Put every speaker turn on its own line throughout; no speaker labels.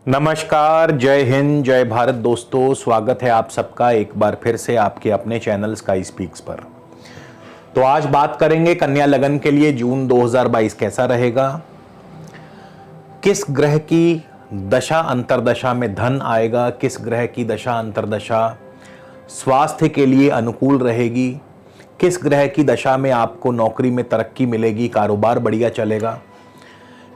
नमस्कार, जय हिंद, जय भारत दोस्तों। स्वागत है आप सबका एक बार फिर से आपके अपने चैनल स्काई स्पीक्स पर। तो आज बात करेंगे कन्या लगन के लिए जून 2022 कैसा रहेगा, किस ग्रह की दशा अंतरदशा में धन आएगा, किस ग्रह की दशा अंतरदशा स्वास्थ्य के लिए अनुकूल रहेगी, किस ग्रह की दशा में आपको नौकरी में तरक्की मिलेगी, कारोबार बढ़िया चलेगा,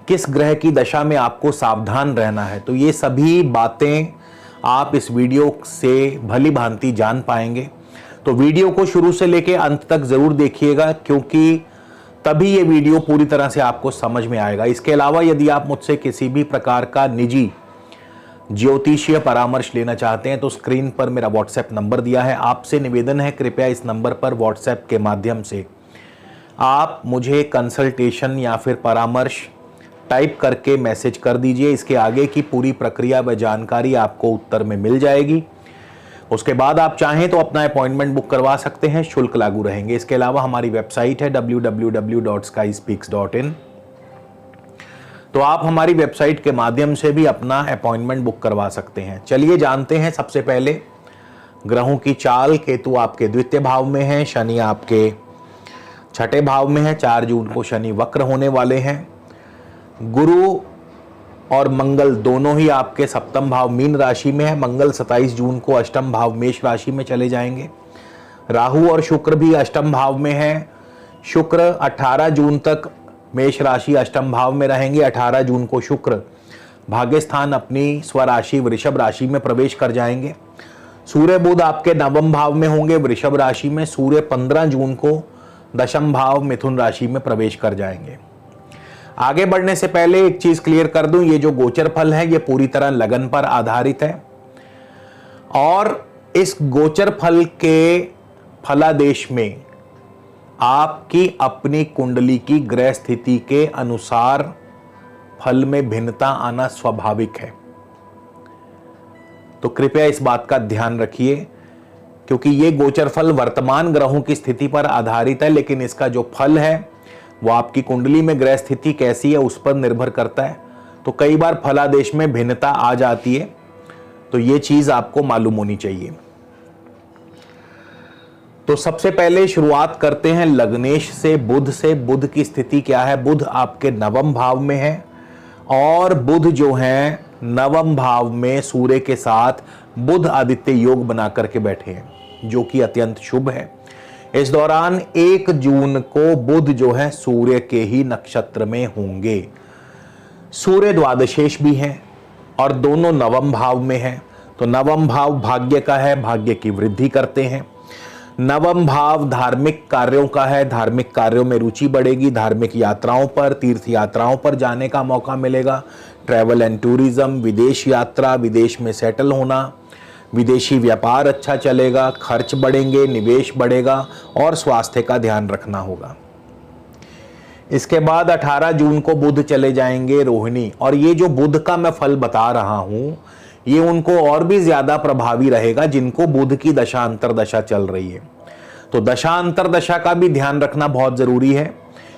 किस ग्रह की दशा में आपको सावधान रहना है। तो ये सभी बातें आप इस वीडियो से भली भांति जान पाएंगे। तो वीडियो को शुरू से लेकर अंत तक जरूर देखिएगा, क्योंकि तभी ये वीडियो पूरी तरह से आपको समझ में आएगा। इसके अलावा यदि आप मुझसे किसी भी प्रकार का निजी ज्योतिषीय परामर्श लेना चाहते हैं तो स्क्रीन पर मेरा व्हाट्सएप नंबर दिया है। आपसे निवेदन है, कृपया इस नंबर पर व्हाट्सएप के माध्यम से आप मुझे कंसल्टेशन या फिर परामर्श टाइप करके मैसेज कर दीजिए। इसके आगे की पूरी प्रक्रिया व जानकारी आपको उत्तर में मिल जाएगी। उसके बाद आप चाहें तो अपना अपॉइंटमेंट बुक करवा सकते हैं, शुल्क लागू रहेंगे। इसके अलावा हमारी वेबसाइट है www.skyspeaks.in। तो आप हमारी वेबसाइट के माध्यम से भी अपना अपॉइंटमेंट बुक करवा सकते हैं। चलिए जानते हैं सबसे पहले ग्रहों की चाल। केतु आपके द्वितीय भाव में है, शनि आपके छठे भाव में है। 4 जून को शनि वक्र होने वाले हैं। गुरु और मंगल दोनों ही आपके सप्तम भाव मीन राशि में है। मंगल 27 जून को अष्टम भाव मेष राशि में चले जाएंगे। राहु और शुक्र भी अष्टम भाव में है। शुक्र 18 जून तक मेष राशि अष्टम भाव में रहेंगे। 18 जून को शुक्र भाग्य स्थान अपनी स्वराशि वृषभ राशि में प्रवेश कर जाएंगे। सूर्य बुध आपके नवम भाव में होंगे वृषभ राशि में। सूर्य 15 जून को दशम भाव मिथुन राशि में प्रवेश कर जाएंगे। आगे बढ़ने से पहले एक चीज क्लियर कर दूं, ये जो गोचर फल है ये पूरी तरह लगन पर आधारित है और इस गोचर फल के फलादेश में आपकी अपनी कुंडली की ग्रह स्थिति के अनुसार फल में भिन्नता आना स्वाभाविक है। तो कृपया इस बात का ध्यान रखिए, क्योंकि ये गोचर फल वर्तमान ग्रहों की स्थिति पर आधारित है, लेकिन इसका जो फल है वो आपकी कुंडली में ग्रह स्थिति कैसी है उस पर निर्भर करता है। तो कई बार फलादेश में भिन्नता आ जाती है, तो ये चीज आपको मालूम होनी चाहिए। तो सबसे पहले शुरुआत करते हैं लग्नेश से, बुध से। बुध की स्थिति क्या है? बुध आपके नवम भाव में है और बुध जो है नवम भाव में सूर्य के साथ बुध आदित्य योग बना करके बैठे हैं, जो कि अत्यंत शुभ है। इस दौरान 1 जून को बुध जो है सूर्य के ही नक्षत्र में होंगे। सूर्य द्वादशेश भी हैं और दोनों नवम भाव में हैं। तो नवम भाव भाग्य का है, भाग्य की वृद्धि करते हैं। नवम भाव धार्मिक कार्यों का है, धार्मिक कार्यों में रुचि बढ़ेगी। धार्मिक यात्राओं पर, तीर्थ यात्राओं पर जाने का मौका मिलेगा। ट्रैवल एंड टूरिज्म, विदेश यात्रा, विदेश में सेटल होना, विदेशी व्यापार अच्छा चलेगा। खर्च बढ़ेंगे, निवेश बढ़ेगा और स्वास्थ्य का ध्यान रखना होगा। इसके बाद 18 जून को बुध चले जाएंगे रोहिणी। और ये जो बुध का मैं फल बता रहा हूं ये उनको और भी ज्यादा प्रभावी रहेगा जिनको बुध की दशा अंतरदशा चल रही है। तो दशा अंतरदशा का भी ध्यान रखना बहुत जरूरी है,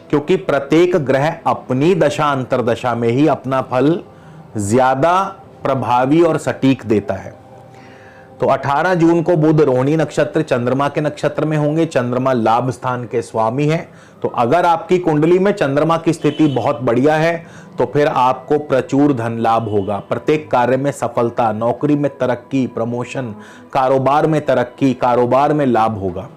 क्योंकि प्रत्येक ग्रह अपनी दशा अंतरदशा में ही अपना फल ज्यादा प्रभावी और सटीक देता है। तो 18 जून को बुध रोहिणी नक्षत्र चंद्रमा के नक्षत्र में होंगे। चंद्रमा लाभ स्थान के स्वामी है। तो अगर आपकी कुंडली में चंद्रमा की स्थिति बहुत बढ़िया है तो फिर आपको प्रचुर धन लाभ होगा। प्रत्येक कार्य में सफलता, नौकरी में तरक्की, प्रमोशन, कारोबार में तरक्की, कारोबार में लाभ होगा।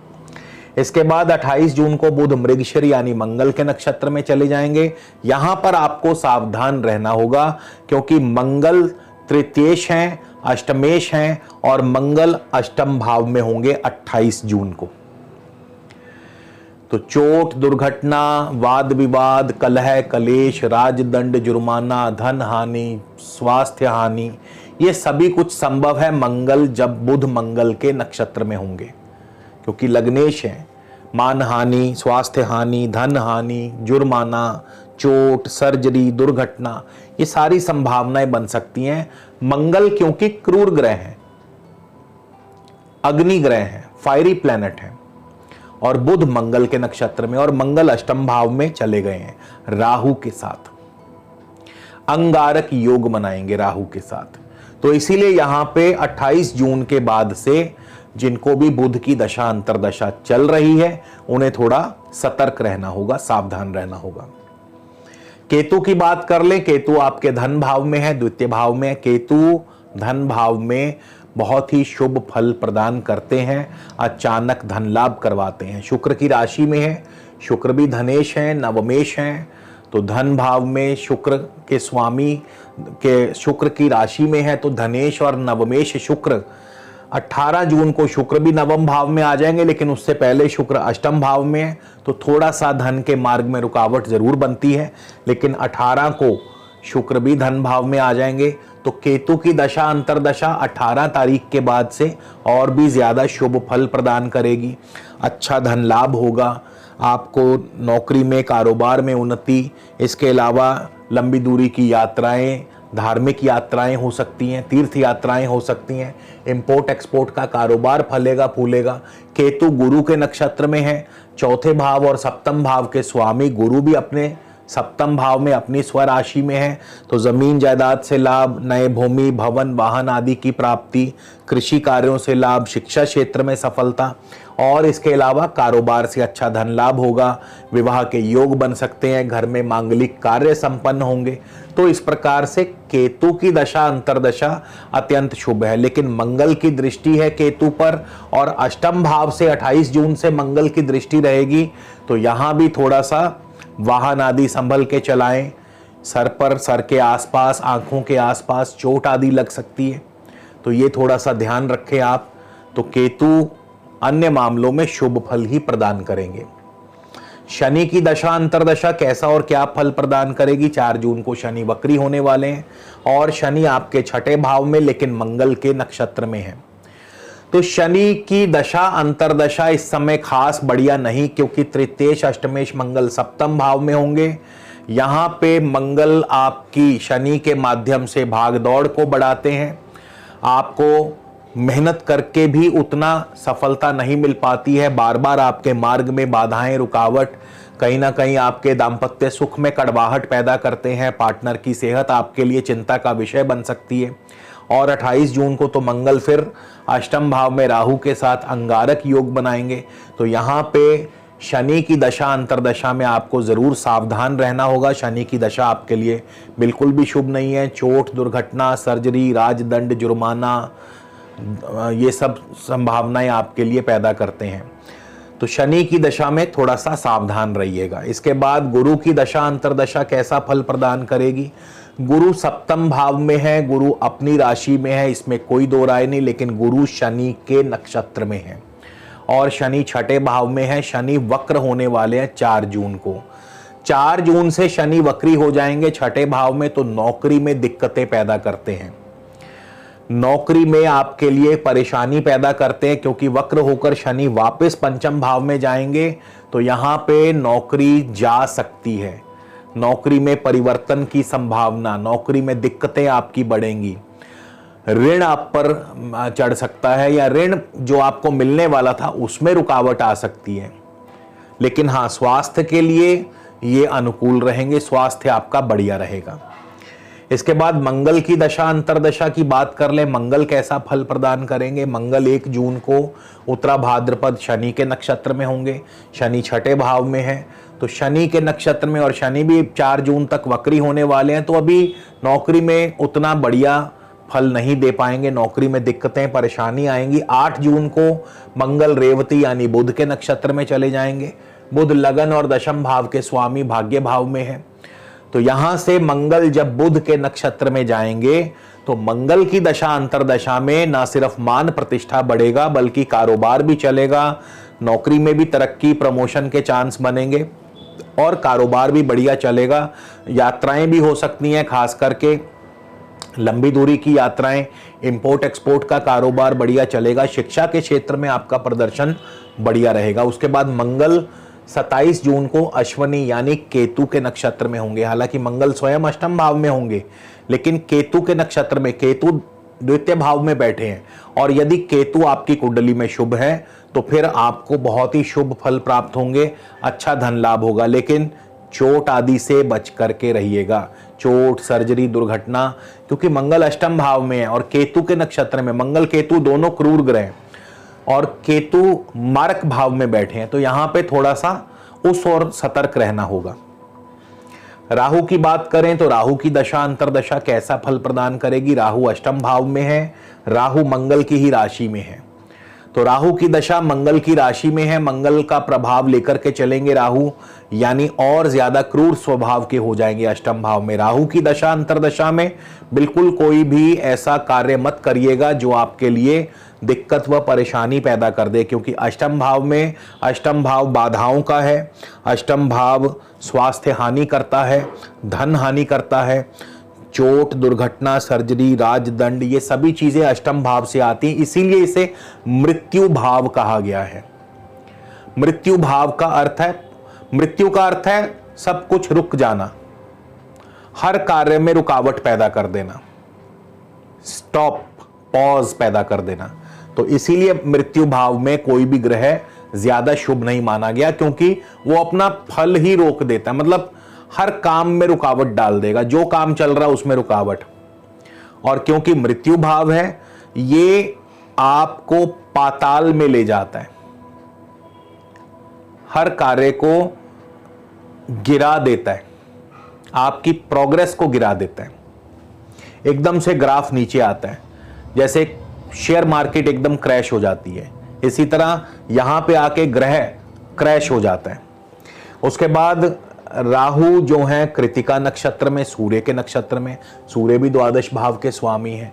इसके बाद 28 जून को बुध मृगशिर यानी मंगल के नक्षत्र में चले जाएंगे। यहां पर आपको सावधान रहना होगा, क्योंकि मंगल तृतीयेश हैं, अष्टमेश हैं और मंगल अष्टम भाव में होंगे 28 जून को। तो चोट, दुर्घटना, वाद विवाद, कलह, कलेश, राजदंड, जुर्माना, धन हानि, स्वास्थ्य हानि, ये सभी कुछ संभव है मंगल जब बुध मंगल के नक्षत्र में होंगे, क्योंकि लग्नेश है। मान हानि, स्वास्थ्य हानि, धन हानि, जुर्माना, चोट, सर्जरी, दुर्घटना, ये सारी संभावनाएं बन सकती हैं। मंगल क्योंकि क्रूर ग्रह है, अग्नि ग्रह है, फायरी प्लैनेट है, और बुध मंगल के नक्षत्र में, और मंगल अष्टम भाव में चले गए हैं राहु के साथ। अंगारक योग बनाएंगे राहु के साथ। तो इसीलिए यहां पे 28 जून के बाद से जिनको भी बुध की दशा अंतरदशा चल रही है उन्हें थोड़ा सतर्क रहना होगा, सावधान रहना होगा। केतु की बात कर लें, केतु आपके धन भाव में है, द्वितीय भाव में। केतु धन भाव में बहुत ही शुभ फल प्रदान करते हैं, अचानक धन लाभ करवाते हैं। शुक्र की राशि में है, शुक्र भी धनेश हैं, नवमेश हैं, तो धन भाव में शुक्र के स्वामी के शुक्र की राशि में है, तो धनेश और नवमेश शुक्र 18 जून को शुक्र भी नवम भाव में आ जाएंगे, लेकिन उससे पहले शुक्र अष्टम भाव में है, तो थोड़ा सा धन के मार्ग में रुकावट जरूर बनती है, लेकिन 18 को शुक्र भी धन भाव में आ जाएंगे। तो केतु की दशा अंतरदशा 18 तारीख के बाद से और भी ज्यादा शुभ फल प्रदान करेगी। अच्छा धन लाभ होगा, आपको नौकरी में, कारोबार में उन्नति, इसके अलावा लंबी दूरी की यात्राएं, धार्मिक यात्राएं हो सकती हैं, तीर्थ यात्राएं हो सकती हैं, इंपोर्ट एक्सपोर्ट का कारोबार फलेगा फूलेगा। केतु गुरु के नक्षत्र में है, चौथे भाव और सप्तम भाव के स्वामी गुरु भी अपने सप्तम भाव में अपनी स्वराशि में है, तो जमीन जायदाद से लाभ, नए भूमि भवन वाहन आदि की प्राप्ति, कृषि कार्यों से लाभ, शिक्षा क्षेत्र में सफलता और इसके अलावा कारोबार से अच्छा धन लाभ होगा। विवाह के योग बन सकते हैं, घर में मांगलिक कार्य संपन्न होंगे। तो इस प्रकार से केतु की दशा अंतरदशा अत्यंत शुभ है। लेकिन मंगल की दृष्टि है केतु पर और अष्टम भाव से 28 जून से मंगल की दृष्टि रहेगी, तो यहां भी थोड़ा सा वाहन आदि संभल के चलाएं। सर पर, सर के आसपास, आंखों के आसपास चोट आदि लग सकती है, तो ये थोड़ा सा ध्यान रखें आप। तो केतु अन्य मामलों में शुभ फल ही प्रदान करेंगे। शनि की दशा अंतरदशा कैसा और क्या फल प्रदान करेगी? 4 जून को शनि वक्री होने वाले हैं और शनि आपके छठे भाव में लेकिन मंगल के नक्षत्र में है। तो शनि की दशा अंतरदशा इस समय खास बढ़िया नहीं, क्योंकि तृतीयेश अष्टमेश मंगल सप्तम भाव में होंगे। यहां पे मंगल आपकी शनि के माध्यम से भाग दौड़ को बढ़ाते हैं, आपको मेहनत करके भी उतना सफलता नहीं मिल पाती है, बार बार आपके मार्ग में बाधाएं, रुकावट, कहीं ना कहीं आपके दाम्पत्य सुख में कड़वाहट पैदा करते हैं। पार्टनर की सेहत आपके लिए चिंता का विषय बन सकती है। और 28 जून को तो मंगल फिर अष्टम भाव में राहु के साथ अंगारक योग बनाएंगे, तो यहाँ पे शनि की दशा अंतरदशा में आपको जरूर सावधान रहना होगा। शनि की दशा आपके लिए बिल्कुल भी शुभ नहीं है। चोट, दुर्घटना, सर्जरी, राजदंड, जुर्माना, ये सब संभावनाएं आपके लिए पैदा करते हैं, तो शनि की दशा में थोड़ा सा सावधान रहिएगा। इसके बाद गुरु की दशा अंतरदशा कैसा फल प्रदान करेगी? गुरु सप्तम भाव में है, गुरु अपनी राशि में है, इसमें कोई दो राय नहीं, लेकिन गुरु शनि के नक्षत्र में है और शनि छठे भाव में है। शनि वक्र होने वाले हैं 4 जून को। 4 जून से शनि वक्री हो जाएंगे छठे भाव में, तो नौकरी में दिक्कतें पैदा करते हैं, नौकरी में आपके लिए परेशानी पैदा करते हैं, क्योंकि वक्र होकर शनि वापस पंचम भाव में जाएंगे, तो यहां पे नौकरी जा सकती है, नौकरी में परिवर्तन की संभावना, नौकरी में दिक्कतें आपकी बढ़ेंगी, ऋण आप पर चढ़ सकता है या ऋण जो आपको मिलने वाला था उसमें रुकावट आ सकती है। लेकिन हाँ, स्वास्थ्य के लिए ये अनुकूल रहेंगे, स्वास्थ्य आपका बढ़िया रहेगा। इसके बाद मंगल की दशा अंतरदशा की बात कर ले, मंगल कैसा फल प्रदान करेंगे? मंगल 1 जून को उत्तरा भाद्रपद शनि के नक्षत्र में होंगे, शनि छठे भाव में है, तो शनि के नक्षत्र में और शनि भी 4 जून तक वक्री होने वाले हैं, तो अभी नौकरी में उतना बढ़िया फल नहीं दे पाएंगे, नौकरी में दिक्कतें, परेशानी आएंगी। 8 जून को मंगल रेवती यानी बुध के नक्षत्र में चले जाएंगे। बुध लगन और दशम भाव के स्वामी भाग्य भाव में है, तो यहां से मंगल जब बुध के नक्षत्र में जाएंगे तो मंगल की दशा अंतरदशा में ना सिर्फ मान प्रतिष्ठा बढ़ेगा बल्कि कारोबार भी चलेगा, नौकरी में भी तरक्की, प्रमोशन के चांस बनेंगे और कारोबार भी बढ़िया चलेगा। यात्राएं भी हो सकती हैं, खास करके लंबी दूरी की यात्राएं, इंपोर्ट एक्सपोर्ट का कारोबार बढ़िया चलेगा। शिक्षा के क्षेत्र में आपका प्रदर्शन बढ़िया रहेगा। उसके बाद मंगल 27 जून को अश्वनी यानी केतु के नक्षत्र में होंगे। हालांकि मंगल स्वयं अष्टम भाव में होंगे, लेकिन केतु के नक्षत्र में, केतु द्वितीय भाव में बैठे हैं, और यदि केतु आपकी कुंडली में शुभ है तो फिर आपको बहुत ही शुभ फल प्राप्त होंगे, अच्छा धन लाभ होगा। लेकिन चोट आदि से बच करके रहिएगा, चोट, सर्जरी, दुर्घटना, क्योंकि मंगल अष्टम भाव में है और केतु के नक्षत्र में, मंगल केतु दोनों क्रूर ग्रह हैं और केतु मारक भाव में बैठे हैं, तो यहां पे थोड़ा सा उस और सतर्क रहना होगा। राहु की बात करें तो राहु की दशा अंतरदशा कैसा फल प्रदान करेगी? राहु अष्टम भाव में है, राहु मंगल की ही राशि में है, तो राहु की दशा मंगल की राशि में है, मंगल का प्रभाव लेकर के चलेंगे राहु, यानी और ज्यादा क्रूर स्वभाव के हो जाएंगे अष्टम भाव में। राहु की दशा अंतरदशा में बिल्कुल कोई भी ऐसा कार्य मत करिएगा जो आपके लिए दिक्कत व परेशानी पैदा कर दे, क्योंकि अष्टम भाव में, अष्टम भाव बाधाओं का है, अष्टम भाव स्वास्थ्य हानि करता है, धन हानि करता है, चोट, दुर्घटना, सर्जरी, राजदंड, ये सभी चीजें अष्टम भाव से आती हैं, इसीलिए इसे मृत्यु भाव कहा गया है। मृत्यु भाव का अर्थ है, मृत्यु का अर्थ है सब कुछ रुक जाना, हर कार्य में रुकावट पैदा कर देना, स्टॉप, पॉज पैदा कर देना। तो इसीलिए मृत्यु भाव में कोई भी ग्रह ज्यादा शुभ नहीं माना गया, क्योंकि वो अपना फल ही रोक देता है, मतलब हर काम में रुकावट डाल देगा, जो काम चल रहा है उसमें रुकावट। और क्योंकि मृत्यु भाव है, ये आपको पाताल में ले जाता है, हर कार्य को गिरा देता है, आपकी प्रोग्रेस को गिरा देता है, एकदम से ग्राफ नीचे आता है, जैसे शेयर मार्केट एकदम क्रैश हो जाती है, इसी तरह यहां पे आके ग्रह क्रैश हो जाता है। उसके बाद राहु जो है कृतिका नक्षत्र में, सूर्य के नक्षत्र में, सूर्य भी द्वादश भाव के स्वामी है,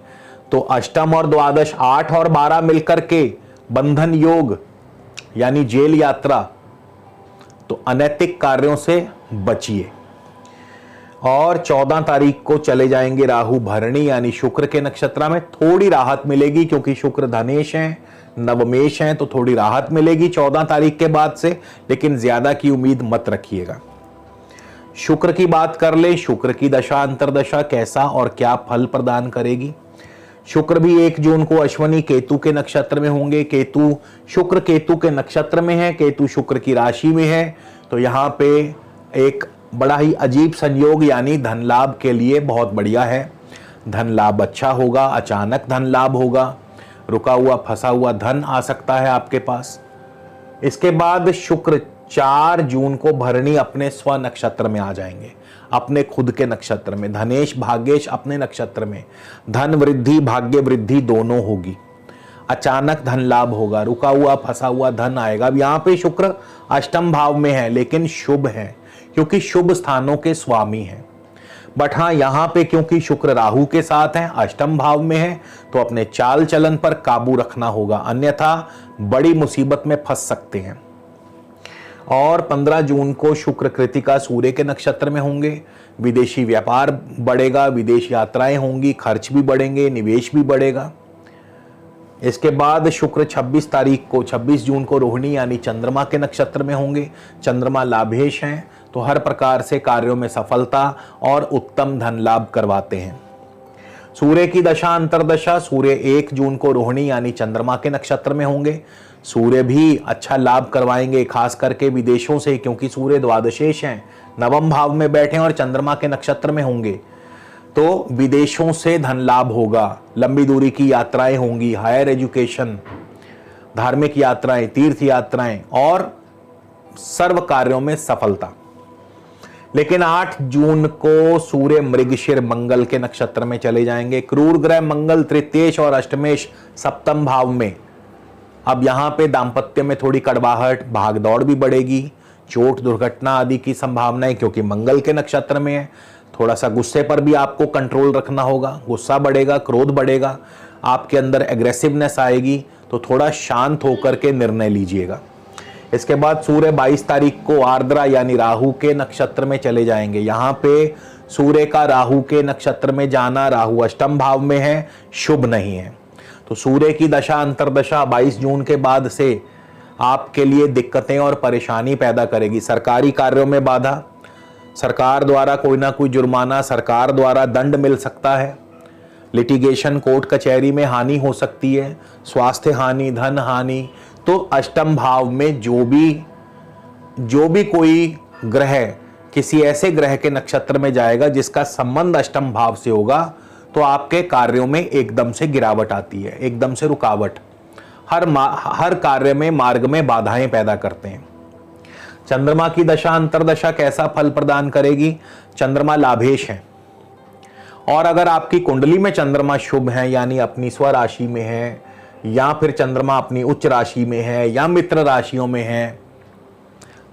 तो अष्टम और द्वादश 8 और 12 मिलकर के बंधन योग यानी जेल यात्रा, तो अनैतिक कार्यों से बचिए। और 14 तारीख को चले जाएंगे राहु भरणी यानी शुक्र के नक्षत्र में, थोड़ी राहत मिलेगी क्योंकि शुक्र धनेश हैं, नवमेश हैं, तो थोड़ी राहत मिलेगी 14 तारीख के बाद से, लेकिन ज्यादा की उम्मीद मत रखिएगा। शुक्र की बात कर ले, शुक्र की दशा अंतरदशा कैसा और क्या फल प्रदान करेगी? शुक्र भी 1 जून को अश्वनी केतु के नक्षत्र में होंगे, केतु शुक्र केतु के नक्षत्र में है, केतु शुक्र की राशि में है, तो यहाँ पे एक बड़ा ही अजीब संयोग यानी धन लाभ के लिए बहुत बढ़िया है। धन लाभ अच्छा होगा, अचानक धन लाभ होगा, रुका हुआ फंसा हुआ धन आ सकता है आपके पास। इसके बाद शुक्र 4 जून को भरणी अपने स्व नक्षत्र में आ जाएंगे, अपने खुद के नक्षत्र में, धनेश भाग्येश अपने नक्षत्र में, धन वृद्धि भाग्य वृद्धि दोनों होगी, अचानक धन लाभ होगा, रुका हुआ फंसा हुआ धन आएगा। अब यहाँ पे शुक्र अष्टम भाव में है लेकिन शुभ है, क्योंकि शुभ स्थानों के स्वामी हैं। बट हाँ, यहाँ पे क्योंकि शुक्र राहु के साथ हैं, अष्टम भाव में है, तो अपने चाल चलन पर काबू रखना होगा, अन्यथा बड़ी मुसीबत में फंस सकते हैं। और 15 जून को शुक्र कृतिका सूर्य के नक्षत्र में होंगे, विदेशी व्यापार बढ़ेगा, विदेश यात्राएं होंगी, खर्च भी बढ़ेंगे, निवेश भी बढ़ेगा। इसके बाद शुक्र 26 जून को रोहिणी यानी चंद्रमा के नक्षत्र में होंगे, चंद्रमा लाभेश हैं, तो हर प्रकार से कार्यों में सफलता और उत्तम धन लाभ करवाते हैं। सूर्य की दशा अंतरदशा, सूर्य 1 जून को रोहिणी यानी चंद्रमा के नक्षत्र में होंगे, सूर्य भी अच्छा लाभ करवाएंगे, खास करके विदेशों से, क्योंकि सूर्य द्वादशेश हैं, नवम भाव में बैठे और चंद्रमा के नक्षत्र में होंगे, तो विदेशों से धन लाभ होगा, लंबी दूरी की यात्राएं होंगी, हायर एजुकेशन, धार्मिक यात्राएं, तीर्थ यात्राएं और सर्व कार्यों में सफलता। लेकिन 8 जून को सूर्य मृगशिर मंगल के नक्षत्र में चले जाएंगे, क्रूर ग्रह मंगल तृतीयेश और अष्टमेश सप्तम भाव में। अब यहाँ पे दाम्पत्य में थोड़ी कड़वाहट, भागदौड़ भी बढ़ेगी, चोट दुर्घटना आदि की संभावनाएं, क्योंकि मंगल के नक्षत्र में है। थोड़ा सा गुस्से पर भी आपको कंट्रोल रखना होगा, गुस्सा बढ़ेगा, क्रोध बढ़ेगा, आपके अंदर एग्रेसिवनेस आएगी, तो थोड़ा शांत होकर के निर्णय लीजिएगा। इसके बाद सूर्य 22 तारीख को आर्द्रा यानी राहु के नक्षत्र में चले जाएंगे। यहाँ पे सूर्य का राहु के नक्षत्र में जाना, राहु अष्टम भाव में है, शुभ नहीं है, तो सूर्य की दशा अंतरदशा 22 जून के बाद से आपके लिए दिक्कतें और परेशानी पैदा करेगी। सरकारी कार्यों में बाधा, सरकार द्वारा कोई ना कोई जुर्माना, सरकार द्वारा दंड मिल सकता है, लिटिगेशन कोर्ट कचहरी में हानि हो सकती है, स्वास्थ्य हानि, धन हानि। तो अष्टम भाव में जो भी कोई ग्रह किसी ऐसे ग्रह के नक्षत्र में जाएगा जिसका संबंध अष्टम भाव से होगा, तो आपके कार्यों में एकदम से गिरावट आती है, एकदम से रुकावट, हर कार्य में मार्ग में बाधाएं पैदा करते हैं। चंद्रमा की दशा अंतरदशा कैसा फल प्रदान करेगी? चंद्रमा लाभेश है, और अगर आपकी कुंडली में चंद्रमा शुभ है, यानी अपनी स्वराशि में है, या फिर चंद्रमा अपनी उच्च राशि में है, या मित्र राशियों में है,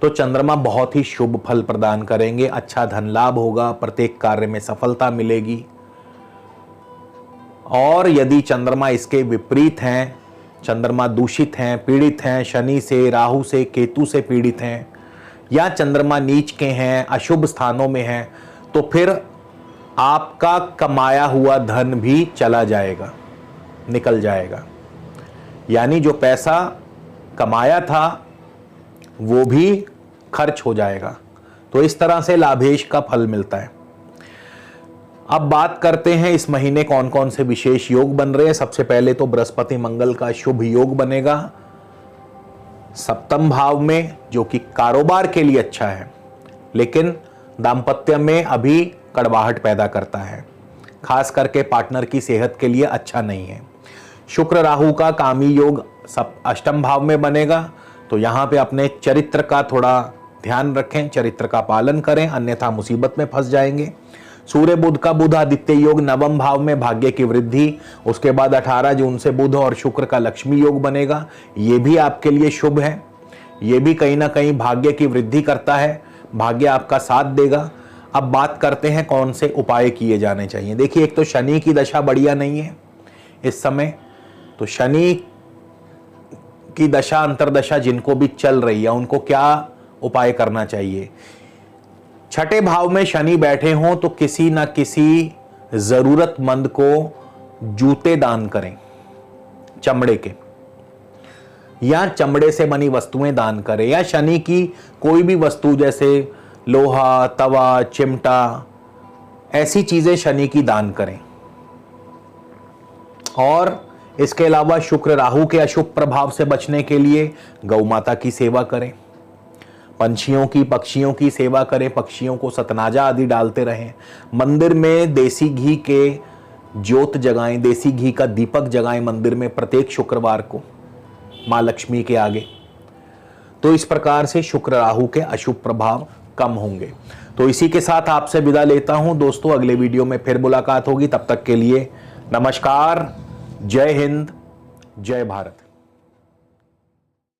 तो चंद्रमा बहुत ही शुभ फल प्रदान करेंगे। अच्छा धन लाभ होगा, प्रत्येक कार्य में सफलता मिलेगी। और यदि चंद्रमा इसके विपरीत हैं, चंद्रमा दूषित हैं, पीड़ित हैं, शनि से, राहु से, केतु से पीड़ित हैं, या चंद्रमा नीच के हैं, अशुभ स्थानों में हैं, तो फिर आपका कमाया हुआ धन भी चला जाएगा, निकल जाएगा। यानी जो पैसा कमाया था वो भी खर्च हो जाएगा। तो इस तरह से लाभेश का फल मिलता है। अब बात करते हैं इस महीने कौन कौन से विशेष योग बन रहे हैं। सबसे पहले तो बृहस्पति मंगल का शुभ योग बनेगा सप्तम भाव में, जो कि कारोबार के लिए अच्छा है, लेकिन दाम्पत्य में अभी कड़वाहट पैदा करता है, खास करके पार्टनर की सेहत के लिए अच्छा नहीं है। शुक्र राहु का कामी योग अष्टम भाव में बनेगा, तो यहाँ पे अपने चरित्र का थोड़ा ध्यान रखें, चरित्र का पालन करें, अन्यथा मुसीबत में फंस जाएंगे। सूर्य बुध का बुध आदित्य योग नवम भाव में, भाग्य की वृद्धि। उसके बाद 18 जून से बुध और शुक्र का लक्ष्मी योग बनेगा, ये भी आपके लिए शुभ है। ये भी कहीं ना कहीं भाग्य की वृद्धि करता है, भाग्य आपका साथ देगा। अब बात करते हैं कौन से उपाय किए जाने चाहिए। देखिए, एक तो शनि की दशा बढ़िया नहीं है इस समय, तो शनि की दशा अंतरदशा जिनको भी चल रही है उनको क्या उपाय करना चाहिए। छठे भाव में शनि बैठे हों तो किसी ना किसी जरूरतमंद को जूते दान करें, चमड़े के, या चमड़े से बनी वस्तुएं दान करें, या शनि की कोई भी वस्तु जैसे लोहा, तवा, चिमटा, ऐसी चीजें शनि की दान करें। और इसके अलावा शुक्र राहु के अशुभ प्रभाव से बचने के लिए गौ माता की सेवा करें, पंछियों की, पक्षियों की सेवा करें, पक्षियों को सतनाजा आदि डालते रहें। मंदिर में देसी घी के ज्योत जगाएं, देसी घी का दीपक जगाएं मंदिर में प्रत्येक शुक्रवार को माँ लक्ष्मी के आगे। तो इस प्रकार से शुक्र राहु के अशुभ प्रभाव कम होंगे। तो इसी के साथ आपसे विदा लेता हूं दोस्तों, अगले वीडियो में फिर मुलाकात होगी। तब तक के लिए नमस्कार, जय हिंद, जय भारत।